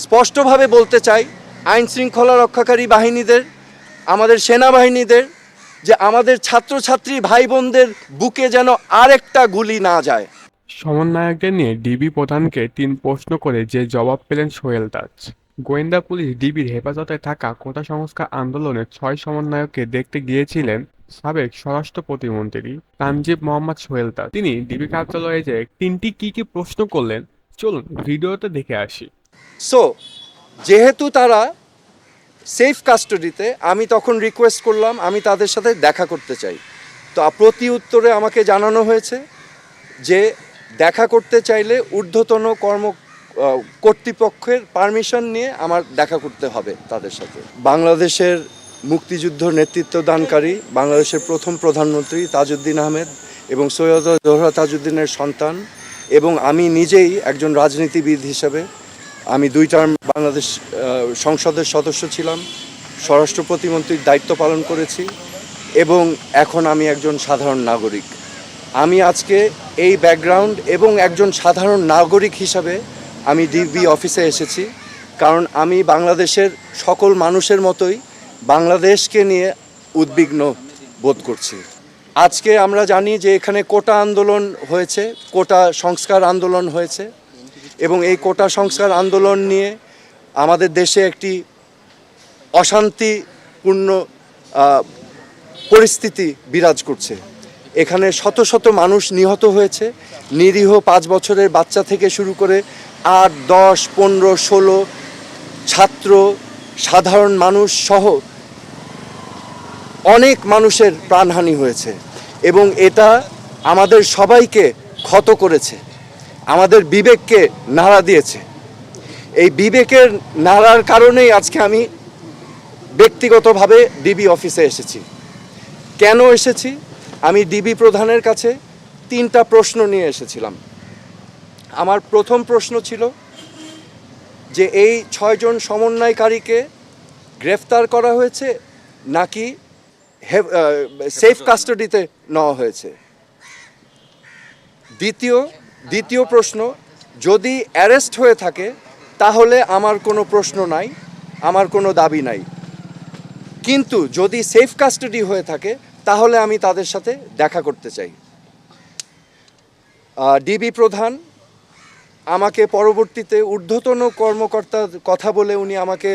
স্পষ্টভাবে বলতে চাই আইন শৃঙ্খলা রক্ষাকারী বাহিনীদের, আমাদের সেনাবাহিনীদের, যে আমাদের ছাত্রছাত্রী ভাই বোনদের বুকে যেন আরেকটা গুলি না যায়। সমন্বয়কদের নিয়ে ডিবি প্রধানকে ৩ প্রশ্ন করে যে জবাব পেলেন সোহেল তাজ। গোয়েন্দা পুলিশ ডিবির হেফাজতে থাকা কোটা সংস্কার আন্দোলনের ৬ সমন্বয়ককে দেখতে গিয়েছিলেন সাবেক স্বরাষ্ট্র প্রতিমন্ত্রী তানজিব মোহাম্মদ সোহেল তাজ। তিনি ডিবি কার্যালয়ে যে ৩টি কি প্রশ্ন করলেন, চলুন ভিডিওতে দেখে আসি। সো যেহেতু তারা সেফ কাস্টাডিতে, আমি তখন রিকোয়েস্ট করলাম আমি তাদের সাথে দেখা করতে চাই। তো প্রতি উত্তরে আমাকে জানানো হয়েছে যে দেখা করতে চাইলে ঊর্ধ্বতন কর্তৃপক্ষের পারমিশন নিয়ে আমার দেখা করতে হবে তাদের সাথে। বাংলাদেশের মুক্তিযুদ্ধ নেতৃত্ব দানকারী বাংলাদেশের প্রথম প্রধানমন্ত্রী তাজউদ্দিন আহমেদ এবং সৈয়দ জোহরা তাজউদ্দিনের সন্তান, এবং আমি নিজেই একজন রাজনীতিবিদ হিসেবে আমি 2 টার্ম বাংলাদেশ সংসদের সদস্য ছিলাম, স্বরাষ্ট্র প্রতিমন্ত্রীর দায়িত্ব পালন করেছি এবং এখন আমি একজন সাধারণ নাগরিক। আমি আজকে এই ব্যাকগ্রাউন্ড এবং একজন সাধারণ নাগরিক হিসাবে আমি ডিবি অফিসে এসেছি, কারণ আমি বাংলাদেশের সকল মানুষের মতোই বাংলাদেশকে নিয়ে উদ্বিগ্ন বোধ করছি। আজকে আমরা জানি যে এখানে কোটা আন্দোলন হয়েছে, কোটা সংস্কার আন্দোলন হয়েছে, এবং এই কোটা সংস্কার আন্দোলন নিয়ে আমাদের দেশে একটি অশান্তিপূর্ণ পরিস্থিতি বিরাজ করছে। এখানে শত শত মানুষ নিহত হয়েছে, নিরীহ 5 বছরের বাচ্চা থেকে শুরু করে 8, 10, 15, 16 ছাত্র, সাধারণ মানুষ সহ অনেক মানুষের প্রাণহানি হয়েছে, এবং এটা আমাদের সবাইকে ক্ষত করেছে, আমাদের বিবেককে নাড়া দিয়েছে। এই বিবেকের নাড়ার কারণেই আজকে আমি ব্যক্তিগতভাবে ডিবি অফিসে এসেছি। কেন এসেছি? আমি ডিবি প্রধানের কাছে 3টা প্রশ্ন নিয়ে এসেছিলাম। আমার প্রথম প্রশ্ন ছিল যে এই 6 জন সমন্বয়কারীকে গ্রেফতার করা হয়েছে নাকি সেফ কাস্টাডিতে নেওয়া হয়েছে। দ্বিতীয় প্রশ্ন, যদি অ্যারেস্ট হয়ে থাকে তাহলে আমার কোনো প্রশ্ন নাই, আমার কোনো দাবি নাই, কিন্তু যদি সেফ কাস্টাডি হয়ে থাকে তাহলে আমি তাদের সাথে দেখা করতে চাই। ডিবি প্রধান আমাকে পরবর্তীতে ঊর্ধ্বতন কর্মকর্তার কথা বলে উনি আমাকে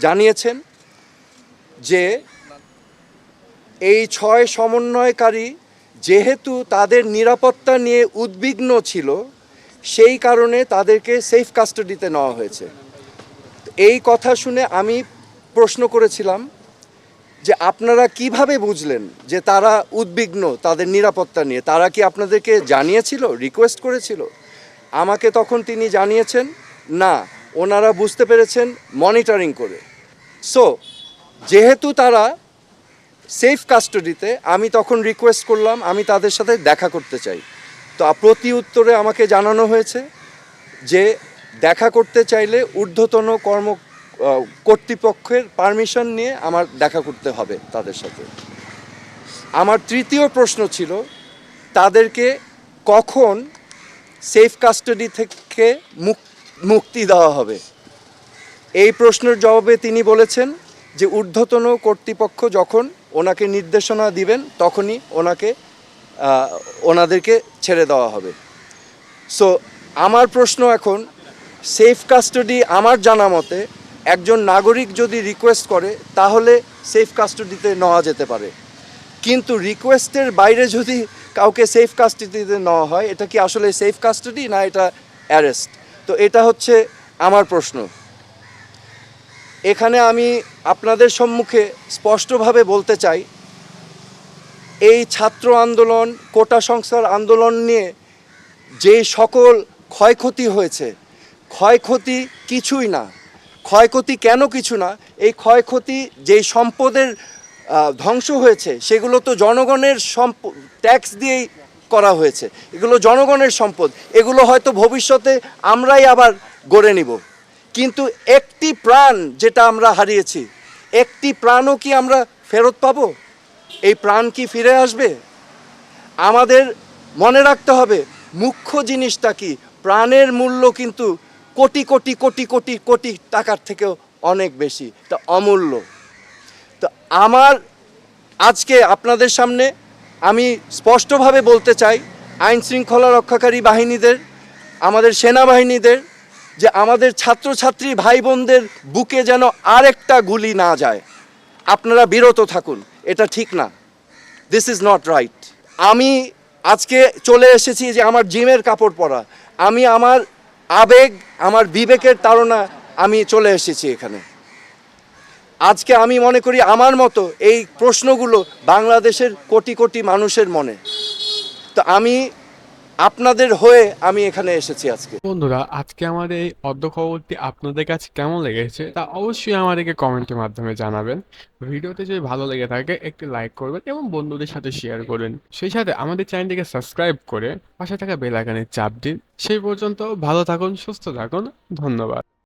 জানিয়েছেন যে এই 6 সমন্বয়কারী যেহেতু তাদের নিরাপত্তা নিয়ে উদ্বিগ্ন ছিল, সেই কারণে তাদেরকে সেফ কাস্টাডিতে নেওয়া হয়েছে। এই কথা শুনে আমি প্রশ্ন করেছিলাম যে আপনারা কিভাবে বুঝলেন যে তারা উদ্বিগ্ন তাদের নিরাপত্তা নিয়ে? তারা কি আপনাদেরকে জানিয়েছিল, রিকোয়েস্ট করেছিল? আমাকে তখন তিনি জানিয়েছেন না, ওনারা বুঝতে পেরেছেন মনিটরিং করে। সো যেহেতু তারা সেফ কাস্টাডিতে, আমি তখন রিকোয়েস্ট করলাম আমি তাদের সাথে দেখা করতে চাই। তো প্রতি উত্তরে আমাকে জানানো হয়েছে যে দেখা করতে চাইলে ঊর্ধ্বতন কর্তৃপক্ষের পারমিশন নিয়ে আমার দেখা করতে হবে তাদের সাথে। আমার তৃতীয় প্রশ্ন ছিল তাদেরকে কখন সেফ কাস্টাডি থেকে মুক্তি দেওয়া হবে। এই প্রশ্নের জবাবে তিনি বলেছেন যে ঊর্ধ্বতন কর্তৃপক্ষ যখন ওনাকে নির্দেশনা দিবেন তখনই ওনাদেরকে ছেড়ে দেওয়া হবে। সো আমার প্রশ্ন এখন, সেফ কাস্টাডি আমার জানা মতে একজন নাগরিক যদি রিকোয়েস্ট করে তাহলে সেফ কাস্টাডিতে নেওয়া যেতে পারে, কিন্তু রিকোয়েস্টের বাইরে যদি কাউকে সেফ কাস্টাডিতে নেওয়া হয়, এটা কি আসলে সেফ কাস্টাডি না এটা অ্যারেস্ট? তো এটা হচ্ছে আমার প্রশ্ন। এখানে আমি আপনাদের সম্মুখে স্পষ্টভাবে বলতে চাই, এই ছাত্র আন্দোলন, কোটা সংস্কার আন্দোলন নিয়ে যে সকল ক্ষয়ক্ষতি হয়েছে, ক্ষয়ক্ষতি কিছুই না। ক্ষয়ক্ষতি কেন কিছু না? এই ক্ষয়ক্ষতি যেই সম্পদের ধ্বংস হয়েছে সেগুলো তো জনগণের ট্যাক্স দিয়েই করা হয়েছে, এগুলো জনগণের সম্পদ, এগুলো হয়তো ভবিষ্যতে আমরাই আবার গড়ে নিব, কিন্তু একটি প্রাণ যেটা আমরা হারিয়েছি, একটি প্রাণও কি আমরা ফেরত পাবো? এই প্রাণ কি ফিরে আসবে? আমাদের মনে রাখতে হবে মুখ্য জিনিসটা কি, প্রাণের মূল্য কিন্তু কোটি কোটি কোটি কোটি কোটি টাকার থেকেও অনেক বেশি, তা অমূল্য। তো আমার আজকে আপনাদের সামনে আমি স্পষ্টভাবে বলতে চাই, আইন শৃঙ্খলা রক্ষাকারী বাহিনীদের, আমাদের সেনাবাহিনীদের, যে আমাদের ছাত্রছাত্রী ভাই বোনদের বুকে যেন আরেকটা গুলি না যায়। আপনারা বিরত থাকুন, এটা ঠিক না, দিস ইজ নট রাইট। আমি আজকে চলে এসেছি যে আমার জিমের কাপড় পরা, আমি আমার আবেগ, আমার বিবেকের তাড়না আমি চলে এসেছি এখানে। আজকে আমি মনে করি আমার মতো এই প্রশ্নগুলো বাংলাদেশের কোটি কোটি মানুষের মনে। তো আমি আপনাদের হয়ে আমি এখানে এসেছি আজকে। বন্ধুরা, আজকে আমাদের এই অদ্য খবরটি আপনাদের কাছে কেমন লেগেছে তা অবশ্যই আমাদেরকে কমেন্টের মাধ্যমে জানাবেন। ভিডিওতে যদি ভালো লেগে থাকে একটি লাইক করবেন এবং বন্ধুদের সাথে শেয়ার করবেন। সেই সাথে আমাদের চ্যানেলটিকে সাবস্ক্রাইব করে পাশে থাকা বেল আইকনে চাপ দিন। সেই পর্যন্ত ভালো থাকুন, সুস্থ থাকুন, ধন্যবাদ।